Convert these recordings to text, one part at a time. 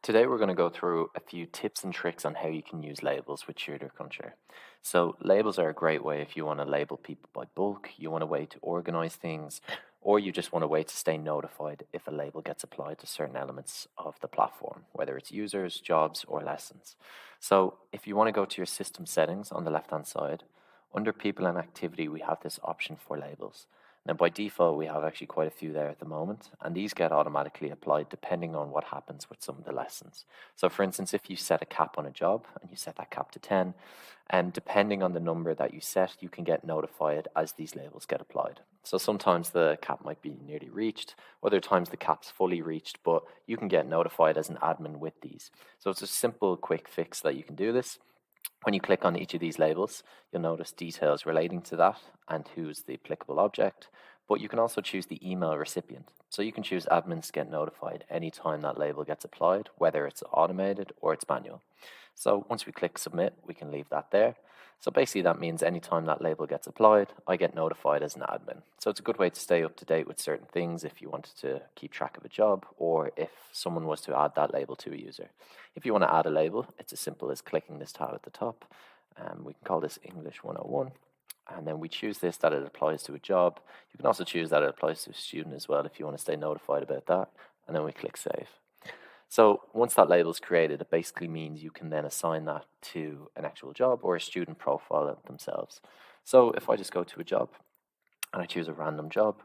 Today, we're going to go through a few tips and tricks on how you can use labels with ShooterCruncher. So, labels are a great way if you want to label people by bulk, you want a way to organize things, or you just want a way to stay notified if a label gets applied to certain elements of the platform, whether it's users, jobs, or lessons. So, if you want to go to your system settings on the left hand side, under people and activity, we have this option for labels. Now, by default, we have actually quite a few there at the moment, and these get automatically applied depending on what happens with some of the lessons. So, for instance, if you set a cap on a job and you set that cap to 10, and depending on the number that you set, you can get notified as these labels get applied. So, sometimes the cap might be nearly reached, other times the cap's fully reached, but you can get notified as an admin with these. So, it's a simple, quick fix that you can do this. When you click on each of these labels, you'll notice details relating to that and who's the applicable object, but you can also choose the email recipient. So you can choose admins to get notified anytime that label gets applied, whether it's automated or it's manual. So once we click submit, we can leave that there. So basically that means anytime that label gets applied, I get notified as an admin. So it's a good way to stay up to date with certain things if you wanted to keep track of a job or if someone was to add that label to a user. If you want to add a label, it's as simple as clicking this tab at the top. We can call this English 101. And then we choose this that it applies to a job. You can also choose that it applies to a student as well if you want to stay notified about that. And then we click save. So once that label is created, it basically means you can then assign that to an actual job or a student profile themselves. So if I just go to a job and I choose a random job,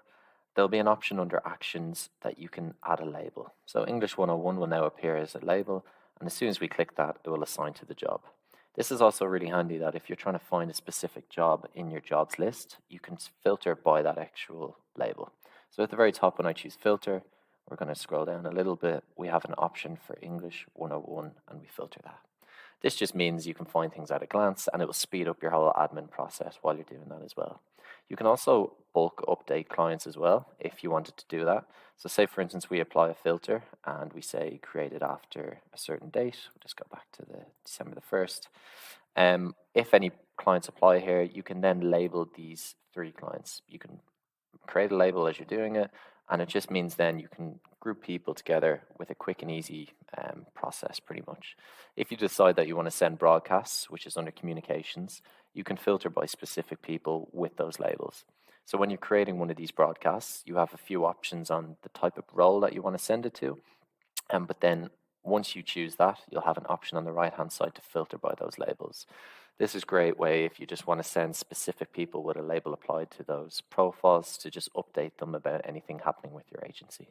there'll be an option under actions that you can add a label. So English 101 will now appear as a label, and as soon as we click that, it will assign to the job. This is also really handy that if you're trying to find a specific job in your jobs list, you can filter by that actual label. So at the very top, when I choose filter, we're going to scroll down a little bit. We have an option for English 101, and we filter that. This just means you can find things at a glance and it will speed up your whole admin process while you're doing that as well. You can also bulk update clients as well if you wanted to do that. So say for instance we apply a filter and we say create it after a certain date. We'll just go back to the December the 1st. If any clients apply here, you can then label these three clients. You can create a label as you're doing it, and it just means then you can group people together with a quick and easy process pretty much. If you decide that you want to send broadcasts, which is under communications, you can filter by specific people with those labels. So when you're creating one of these broadcasts, you have a few options on the type of role that you want to send it to, but then once you choose that, you'll have an option on the right hand side to filter by those labels. This is a great way if you just want to send specific people with a label applied to those profiles to just update them about anything happening with your agency.